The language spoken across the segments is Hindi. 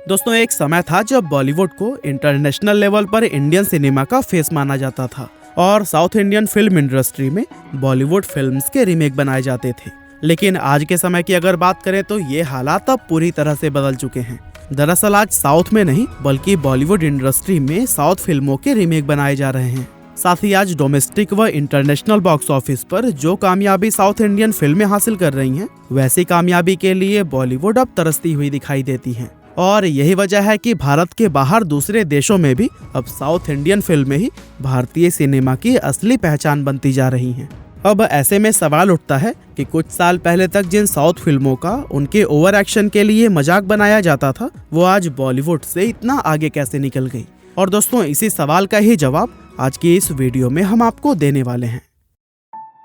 दोस्तों एक समय था जब बॉलीवुड को इंटरनेशनल लेवल पर इंडियन सिनेमा का फेस माना जाता था और साउथ इंडियन फिल्म इंडस्ट्री में बॉलीवुड फिल्म्स के रीमेक बनाए जाते थे। लेकिन आज के समय की अगर बात करें तो ये हालात अब पूरी तरह से बदल चुके हैं। दरअसल आज साउथ में नहीं बल्कि बॉलीवुड इंडस्ट्री में साउथ फिल्मों के रीमेक बनाए जा रहे हैं। साथ ही आज डोमेस्टिक व इंटरनेशनल बॉक्स ऑफिस पर जो कामयाबी साउथ इंडियन फिल्में हासिल कर रही हैं, वैसी कामयाबी के लिए बॉलीवुड अब तरसती हुई दिखाई देती है। और यही वजह है कि भारत के बाहर दूसरे देशों में भी अब साउथ इंडियन फिल्में ही भारतीय सिनेमा की असली पहचान बनती जा रही हैं। अब ऐसे में सवाल उठता है कि कुछ साल पहले तक जिन साउथ फिल्मों का उनके ओवर एक्शन के लिए मजाक बनाया जाता था, वो आज बॉलीवुड से इतना आगे कैसे निकल गई। और दोस्तों इसी सवाल का ही जवाब आज की इस वीडियो में हम आपको देने वाले हैं।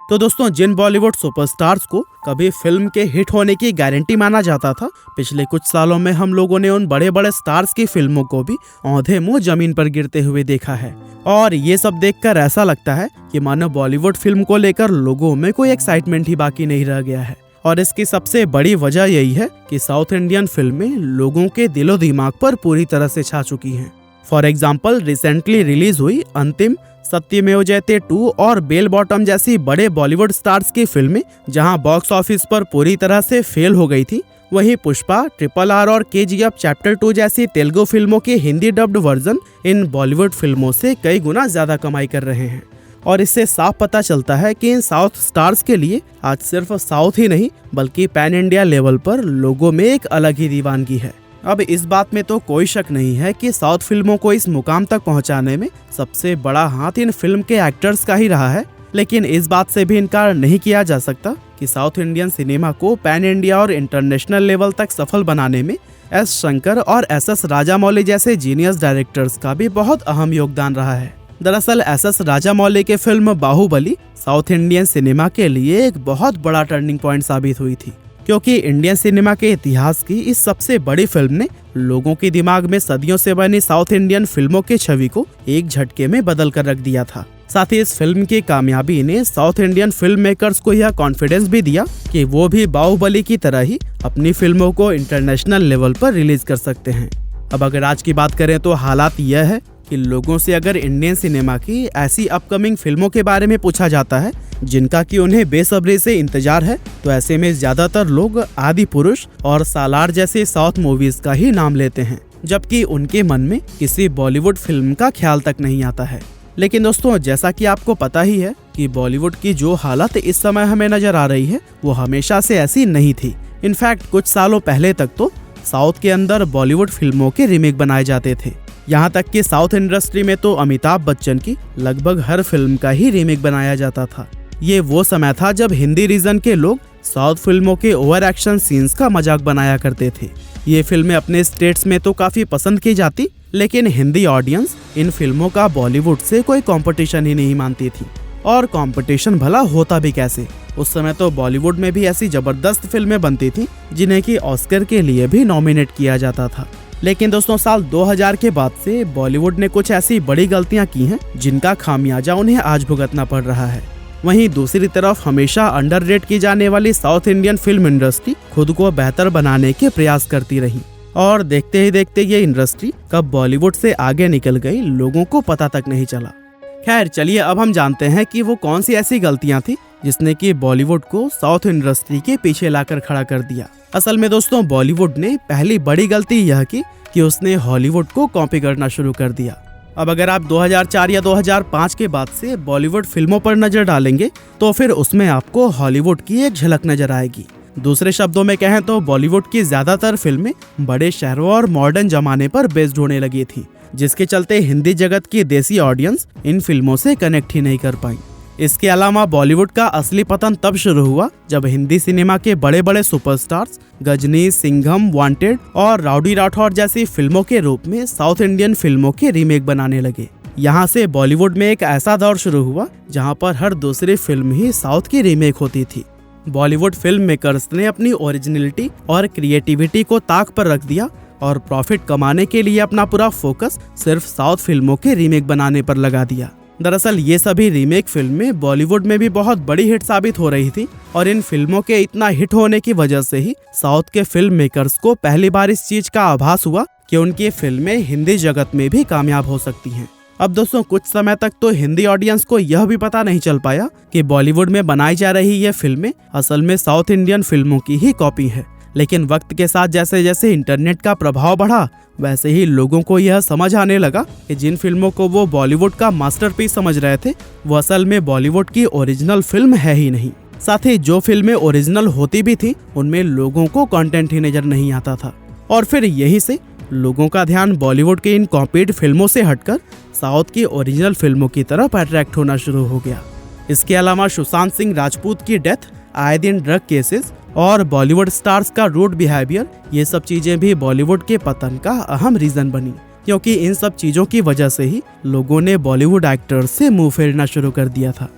तो दोस्तों जिन बॉलीवुड सुपरस्टार्स को कभी फिल्म के हिट होने की गारंटी माना जाता था, पिछले कुछ सालों में हम लोगों ने उन बड़े बड़े स्टार्स की फिल्मों को भी औंधे मुंह जमीन पर गिरते हुए देखा है। और ये सब देखकर ऐसा लगता है कि मानो बॉलीवुड फिल्म को लेकर लोगों में कोई एक्साइटमेंट ही बाकी नहीं रह गया है। और इसकी सबसे बड़ी वजह यही है कि साउथ इंडियन फिल्में लोगों के दिलो दिमाग पर पूरी तरह से छा चुकी हैं। फॉर एग्जाम्पल रिसेंटली रिलीज हुई अंतिम, सत्यमेव जयते 2 और बेल बॉटम जैसी बड़े बॉलीवुड स्टार्स की फिल्में जहां बॉक्स ऑफिस पर पूरी तरह से फेल हो गई थी, वहीं पुष्पा, RRR और KGF चैप्टर 2 जैसी तेलुगु फिल्मों के हिंदी डब्ड वर्जन इन बॉलीवुड फिल्मों से कई गुना ज्यादा कमाई कर रहे हैं। और इससे साफ पता चलता है कि इन साउथ स्टार्स के लिए आज सिर्फ साउथ ही नहीं बल्कि पैन इंडिया लेवल पर लोगों में एक अलग ही दीवानगी है। अब इस बात में तो कोई शक नहीं है कि साउथ फिल्मों को इस मुकाम तक पहुंचाने में सबसे बड़ा हाथ इन फिल्म के एक्टर्स का ही रहा है। लेकिन इस बात से भी इनकार नहीं किया जा सकता कि साउथ इंडियन सिनेमा को पैन इंडिया और इंटरनेशनल लेवल तक सफल बनाने में एस शंकर और SS राजामौली जैसे जीनियस डायरेक्टर्स का भी बहुत अहम योगदान रहा है। दरअसल SS राजामौली के film Baahubali South Indian cinema के लिए एक बहुत बड़ा टर्निंग पॉइंट साबित हुई थी, क्योंकि इंडियन सिनेमा के इतिहास की इस सबसे बड़ी फिल्म ने लोगों के दिमाग में सदियों से बनी साउथ इंडियन फिल्मों की छवि को एक झटके में बदल कर रख दिया था। साथ ही इस फिल्म की कामयाबी ने साउथ इंडियन फिल्म मेकर्स को यह कॉन्फिडेंस भी दिया कि वो भी बाहुबली की तरह ही अपनी फिल्मों को इंटरनेशनल लेवल पर रिलीज कर सकते हैं। अब अगर आज की बात करें तो हालात यह है कि लोगों से अगर इंडियन सिनेमा की ऐसी अपकमिंग फिल्मों के बारे में पूछा जाता है जिनका कि उन्हें बेसब्री से इंतजार है, तो ऐसे में ज्यादातर लोग आदि पुरुष और सालार जैसे साउथ मूवीज का ही नाम लेते हैं, जबकि उनके मन में किसी बॉलीवुड फिल्म का ख्याल तक नहीं आता है। लेकिन दोस्तों जैसा कि आपको पता ही है कि बॉलीवुड की जो हालत इस समय हमें नजर आ रही है वो हमेशा से ऐसी नहीं थी। इनफैक्ट कुछ सालों पहले तक तो साउथ के अंदर बॉलीवुड फिल्मों के रीमेक बनाए जाते थे। यहाँ तक कि साउथ इंडस्ट्री में तो अमिताभ बच्चन की लगभग हर फिल्म का ही रीमेक बनाया जाता था। ये वो समय था जब हिंदी रीजन के लोग साउथ फिल्मों के ओवर एक्शन सीन्स का मजाक बनाया करते थे। ये फिल्में अपने स्टेट्स में तो काफी पसंद की जाती, लेकिन हिंदी ऑडियंस इन फिल्मों का बॉलीवुड से कोई कंपटीशन ही नहीं मानती थी। और कंपटीशन भला होता भी कैसे, उस समय तो बॉलीवुड में भी ऐसी जबरदस्त फिल्में बनती थी जिन्हें कि ऑस्कर के लिए भी नॉमिनेट किया जाता था। लेकिन दोस्तों साल 2000 के बाद से बॉलीवुड ने कुछ ऐसी बड़ी गलतियां की हैं जिनका खामियाजा उन्हें आज भुगतना पड़ रहा है। वहीं दूसरी तरफ हमेशा अंडररेट की जाने वाली साउथ इंडियन फिल्म इंडस्ट्री खुद को बेहतर बनाने के प्रयास करती रही और देखते ही देखते ये इंडस्ट्री कब बॉलीवुड से आगे निकल गई लोगों को पता तक नहीं चला। खैर चलिए अब हम जानते हैं कि वो कौन सी ऐसी गलतियां थी जिसने कि बॉलीवुड को साउथ इंडस्ट्री के पीछे लाकर खड़ा कर दिया। असल में दोस्तों बॉलीवुड ने पहली बड़ी गलती यह की कि उसने हॉलीवुड को कॉपी करना शुरू कर दिया। अब अगर आप 2004 या 2005 के बाद से बॉलीवुड फिल्मों पर नजर डालेंगे तो फिर उसमें आपको हॉलीवुड की एक झलक नजर आएगी। दूसरे शब्दों में कहें तो बॉलीवुड की ज्यादातर फिल्में बड़े शहरों और मॉडर्न जमाने पर बेस्ड होने लगी थी, जिसके चलते हिंदी जगत की देसी ऑडियंस इन फिल्मों से कनेक्ट ही नहीं कर पाई। इसके अलावा बॉलीवुड का असली पतन तब शुरू हुआ जब हिंदी सिनेमा के बड़े बड़े सुपरस्टार्स गजनी, सिंघम, वांटेड और राउडी राठौर जैसी फिल्मों के रूप में साउथ इंडियन फिल्मों के रीमेक बनाने लगे। यहाँ से बॉलीवुड में एक ऐसा दौर शुरू हुआ जहाँ पर हर दूसरी फिल्म ही साउथ की रीमेक होती थी। बॉलीवुड फिल्म मेकर्स ने अपनी ओरिजिनलिटी और क्रिएटिविटी को ताक पर रख दिया और प्रॉफिट कमाने के लिए अपना पूरा फोकस सिर्फ साउथ फिल्मों के रीमेक बनाने पर लगा दिया। दरअसल ये सभी रीमेक फिल्में बॉलीवुड में भी बहुत बड़ी हिट साबित हो रही थी और इन फिल्मों के इतना हिट होने की वजह से ही साउथ के फिल्म मेकर्स को पहली बार इस चीज का आभास हुआ कि उनकी फिल्में हिंदी जगत में भी कामयाब हो सकती हैं। अब दोस्तों कुछ समय तक तो हिंदी ऑडियंस को यह भी पता नहीं चल पाया कि बॉलीवुड में बनाई जा रही ये फिल्में असल में साउथ इंडियन फिल्मों की ही कॉपी है। लेकिन वक्त के साथ जैसे जैसे इंटरनेट का प्रभाव बढ़ा वैसे ही लोगों को यह समझ आने लगा कि जिन फिल्मों को वो बॉलीवुड का मास्टरपीस समझ रहे थे वो असल में बॉलीवुड की ओरिजिनल फिल्म है ही नहीं। साथ ही जो फिल्में ओरिजिनल होती भी थी उनमें लोगों को कंटेंट ही नजर नहीं आता था और फिर यहीं से लोगों का ध्यान बॉलीवुड की इन कॉपीड फिल्मों से हटकर साउथ की ओरिजिनल फिल्मों की तरफ अट्रैक्ट होना शुरू हो गया। इसके अलावा सुशांत सिंह राजपूत की डेथ, आए दिन ड्रग केसेस और बॉलीवुड स्टार्स का रूड बिहेवियर, ये सब चीजें भी बॉलीवुड के पतन का अहम रीजन बनी, क्योंकि इन सब चीजों की वजह से ही लोगों ने बॉलीवुड एक्टर्स से मुंह फेरना शुरू कर दिया था।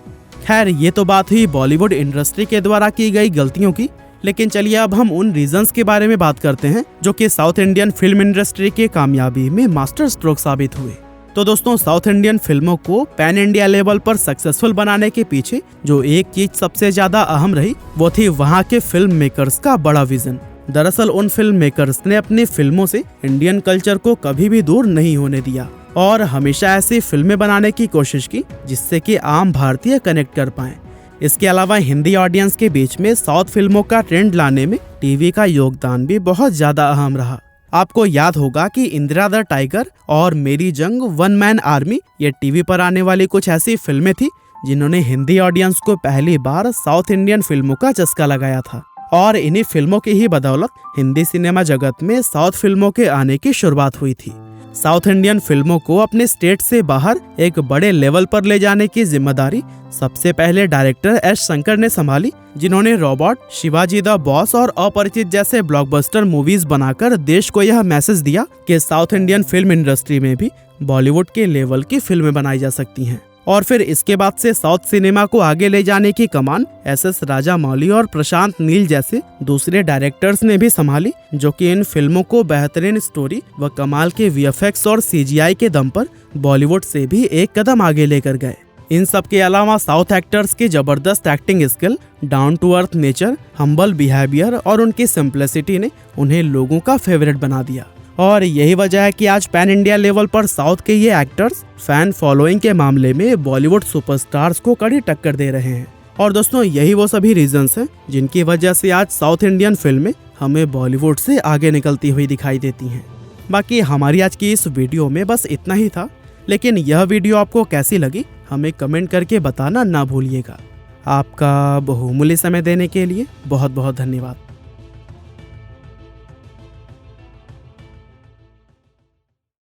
खैर ये तो बात हुई बॉलीवुड इंडस्ट्री के द्वारा की गई गलतियों की, लेकिन चलिए अब हम उन रीजंस के बारे में बात करते हैं जो कि साउथ इंडियन फिल्म इंडस्ट्री के कामयाबी में मास्टर स्ट्रोक साबित हुए। तो दोस्तों साउथ इंडियन फिल्मों को पैन इंडिया लेवल पर सक्सेसफुल बनाने के पीछे जो एक चीज सबसे ज्यादा अहम रही वो थी वहाँ के फिल्म मेकर्स का बड़ा विजन। दरअसल उन फिल्म मेकर्स ने अपनी फिल्मों से इंडियन कल्चर को कभी भी दूर नहीं होने दिया और हमेशा ऐसी फिल्में बनाने की कोशिश की जिससे कि आम भारतीय कनेक्ट कर पाएं। इसके अलावा हिंदी ऑडियंस के बीच में साउथ फिल्मों का ट्रेंड लाने में टीवी का योगदान भी बहुत ज्यादा अहम रहा। आपको याद होगा कि इंदिरा द टाइगर और मेरी जंग, वन मैन आर्मी ये टीवी पर आने वाली कुछ ऐसी फिल्में थी जिन्होंने हिंदी ऑडियंस को पहली बार साउथ इंडियन फिल्मों का चस्का लगाया था और इन्हीं फिल्मों की ही बदौलत हिंदी सिनेमा जगत में साउथ फिल्मों के आने की शुरुआत हुई थी। साउथ इंडियन फिल्मों को अपने स्टेट से बाहर एक बड़े लेवल पर ले जाने की जिम्मेदारी सबसे पहले डायरेक्टर एस शंकर ने संभाली, जिन्होंने रोबोट, शिवाजी द बॉस और अपरिचित जैसे ब्लॉकबस्टर मूवीज बनाकर देश को यह मैसेज दिया कि साउथ इंडियन फिल्म इंडस्ट्री में भी बॉलीवुड के लेवल की फिल्में बनाई जा सकती हैं। और फिर इसके बाद से साउथ सिनेमा को आगे ले जाने की कमान एस राजामौली और प्रशांत नील जैसे दूसरे डायरेक्टर्स ने भी संभाली, जो कि इन फिल्मों को बेहतरीन स्टोरी व कमाल के वीएफएक्स और सीजीआई के दम पर बॉलीवुड से भी एक कदम आगे लेकर गए। इन सब के अलावा साउथ एक्टर्स की जबरदस्त acting skill, down to earth nature, humble behaviour और उनकी सिंप्लिसिटी ने उन्हें लोगों का फेवरेट बना दिया और यही वजह है कि आज पैन इंडिया लेवल पर साउथ के ये एक्टर्स फैन फॉलोइंग के मामले में बॉलीवुड सुपरस्टार्स को कड़ी टक्कर दे रहे हैं। और दोस्तों यही वो सभी रीजंस हैं जिनकी वजह से आज साउथ इंडियन फिल्में हमें बॉलीवुड से आगे निकलती हुई दिखाई देती हैं। बाकी हमारी आज की इस वीडियो में बस इतना ही था, लेकिन यह वीडियो आपको कैसी लगी हमें कमेंट करके बताना ना भूलिएगा। आपका बहुमूल्य समय देने के लिए बहुत बहुत धन्यवाद।